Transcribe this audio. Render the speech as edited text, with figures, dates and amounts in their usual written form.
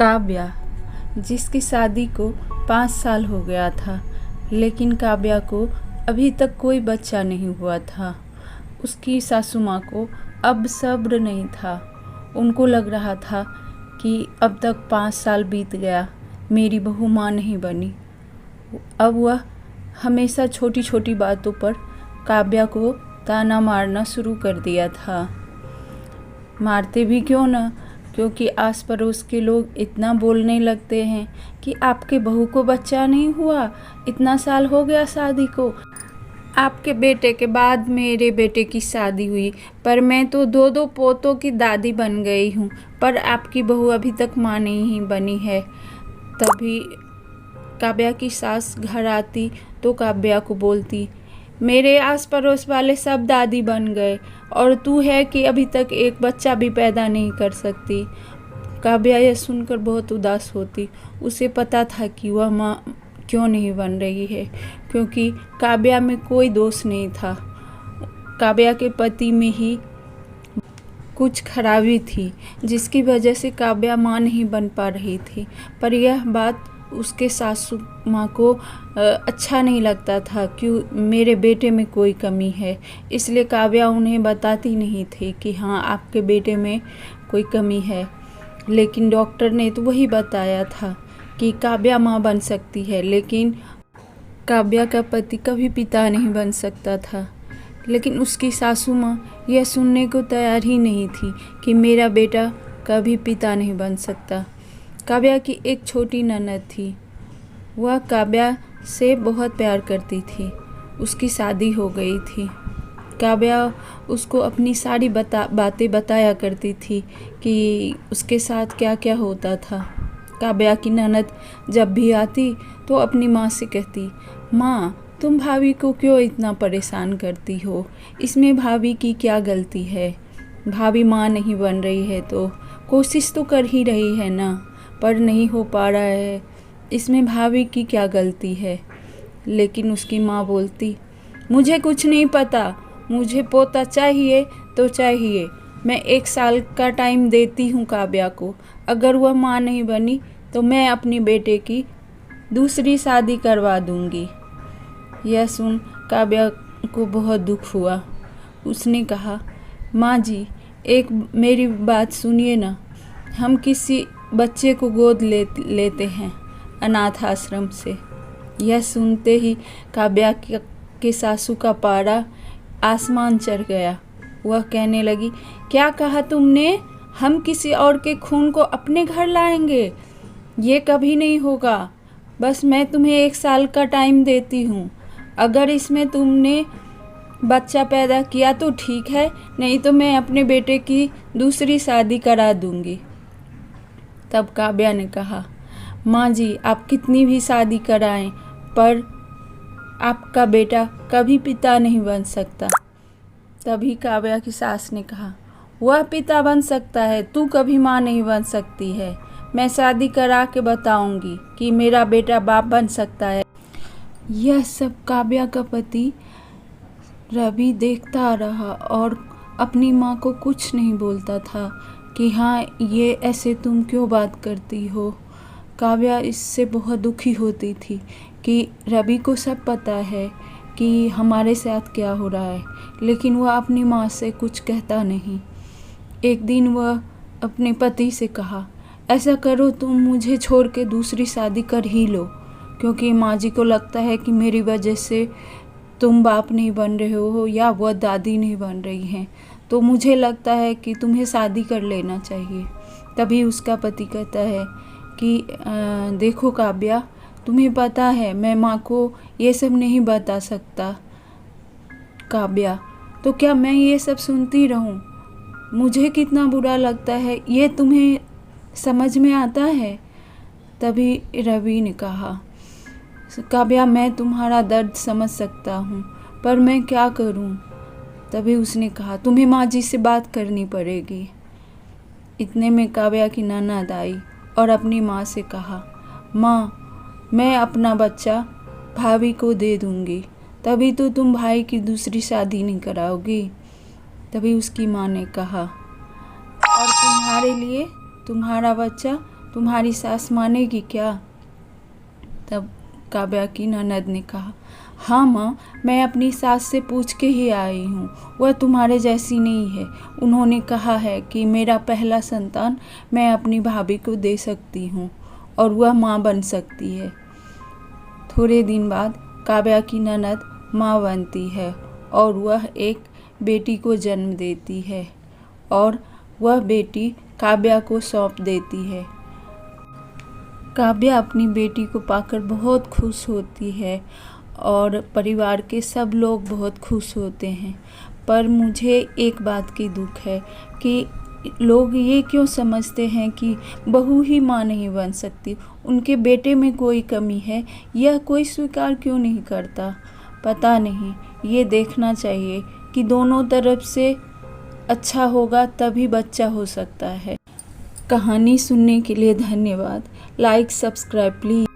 काव्या, जिसकी शादी को 5 साल हो गया था, लेकिन काव्या को अभी तक कोई बच्चा नहीं हुआ था। उसकी सासू माँ को अब सब्र नहीं था। उनको लग रहा था कि अब तक 5 साल बीत गया, मेरी बहू माँ नहीं बनी। अब वह हमेशा छोटी छोटी बातों पर काव्या को ताना मारना शुरू कर दिया था। मारते भी क्यों ना, क्योंकि आस पड़ोस के लोग इतना बोलने लगते हैं कि आपके बहू को बच्चा नहीं हुआ, इतना साल हो गया शादी को। आपके बेटे के बाद मेरे बेटे की शादी हुई, पर मैं तो 2-2 पोतों की दादी बन गई हूँ, पर आपकी बहू अभी तक माँ नहीं बनी है। तभी काव्या की सास घर आती तो काव्या को बोलती, मेरे आस पड़ोस वाले सब दादी बन गए और तू है कि अभी तक एक बच्चा भी पैदा नहीं कर सकती। काव्या यह सुनकर बहुत उदास होती। उसे पता था कि वह माँ क्यों नहीं बन रही है, क्योंकि काव्या में कोई दोष नहीं था। काव्या के पति में ही कुछ खराबी थी, जिसकी वजह से काव्या माँ नहीं बन पा रही थी। पर यह बात उसके सासू माँ को अच्छा नहीं लगता था कि मेरे बेटे में कोई कमी है, इसलिए काव्या उन्हें बताती नहीं थी कि हाँ आपके बेटे में कोई कमी है। लेकिन डॉक्टर ने तो वही बताया था कि काव्या माँ बन सकती है, लेकिन काव्या का पति कभी पिता नहीं बन सकता था। लेकिन उसकी सासू माँ यह सुनने को तैयार ही नहीं थी कि मेरा बेटा कभी पिता नहीं बन सकता। काव्या की एक छोटी ननद थी। वह काव्या से बहुत प्यार करती थी। उसकी शादी हो गई थी। काव्या उसको अपनी सारी बातें बताया करती थी कि उसके साथ क्या क्या होता था। काव्या की ननद जब भी आती तो अपनी माँ से कहती, माँ तुम भाभी को क्यों इतना परेशान करती हो, इसमें भाभी की क्या गलती है। भाभी माँ नहीं बन रही है तो कोशिश तो कर ही रही है ना, पर नहीं हो पा रहा है, इसमें भाभी की क्या गलती है। लेकिन उसकी माँ बोलती, मुझे कुछ नहीं पता, मुझे पोता चाहिए तो चाहिए। मैं 1 साल का टाइम देती हूँ काव्या को, अगर वह माँ नहीं बनी तो मैं अपनी बेटे की दूसरी शादी करवा दूँगी। यह सुन काव्या को बहुत दुख हुआ। उसने कहा, माँ जी एक मेरी बात सुनिए ना, हम किसी बच्चे को गोद लेते हैं अनाथ आश्रम से। यह सुनते ही काव्या के सासू का पारा आसमान चढ़ गया। वह कहने लगी, क्या कहा तुमने, हम किसी और के खून को अपने घर लाएंगे? ये कभी नहीं होगा। बस मैं तुम्हें 1 साल का टाइम देती हूँ, अगर इसमें तुमने बच्चा पैदा किया तो ठीक है, नहीं तो मैं अपने बेटे की दूसरी शादी करा दूँगी। तब काव्या ने कहा, माँ जी आप कितनी भी शादी कराएं, पर आपका बेटा कभी पिता नहीं बन सकता। तभी काव्या की सास ने कहा, वह पिता बन सकता है, तू कभी माँ नहीं बन सकती है। मैं शादी करा के बताऊंगी कि मेरा बेटा बाप बन सकता है। यह सब काव्या का पति रवि देखता रहा और अपनी माँ को कुछ नहीं बोलता था कि हाँ ये ऐसे तुम क्यों बात करती हो। काव्या इससे बहुत दुखी होती थी कि रवि को सब पता है कि हमारे साथ क्या हो रहा है, लेकिन वह अपनी माँ से कुछ कहता नहीं। एक दिन वह अपने पति से कहा, ऐसा करो तुम मुझे छोड़ के दूसरी शादी कर ही लो, क्योंकि माँ जी को लगता है कि मेरी वजह से तुम बाप नहीं बन रहे हो या वह दादी नहीं बन रही हैं, तो मुझे लगता है कि तुम्हें शादी कर लेना चाहिए। तभी उसका पति कहता है कि देखो काव्या, तुम्हें पता है मैं माँ को ये सब नहीं बता सकता। काव्या, तो क्या मैं ये सब सुनती रहूं? मुझे कितना बुरा लगता है, ये तुम्हें समझ में आता है? तभी रवि ने कहा, काव्या मैं तुम्हारा दर्द समझ सकता हूँ, पर मैं क्या करूँ? तभी उसने कहा, तुम्हें माँ जी से बात करनी पड़ेगी। इतने में काव्या की ननद आई और अपनी माँ से कहा, माँ मैं अपना बच्चा भाभी को दे दूँगी, तभी तो तुम भाई की दूसरी शादी नहीं कराओगी। तभी उसकी माँ ने कहा, और तुम्हारे लिए तुम्हारा बच्चा तुम्हारी सास मानेगी क्या? तब काव्या की ननद ने कहा, हाँ माँ, मैं अपनी सास से पूछ के ही आई हूँ, वह तुम्हारे जैसी नहीं है। उन्होंने कहा है कि मेरा पहला संतान मैं अपनी भाभी को दे सकती हूँ और वह माँ बन सकती है। थोड़े दिन बाद काव्या की ननद माँ बनती है और वह एक बेटी को जन्म देती है और वह बेटी काव्या को सौंप देती है। काव्या अपनी बेटी को पाकर बहुत खुश होती है और परिवार के सब लोग बहुत खुश होते हैं। पर मुझे एक बात की दुख है कि लोग ये क्यों समझते हैं कि बहू ही माँ नहीं बन सकती, उनके बेटे में कोई कमी है, यह कोई स्वीकार क्यों नहीं करता। पता नहीं, ये देखना चाहिए कि दोनों तरफ से अच्छा होगा तभी बच्चा हो सकता है। कहानी सुनने के लिए धन्यवाद। Like subscribe please.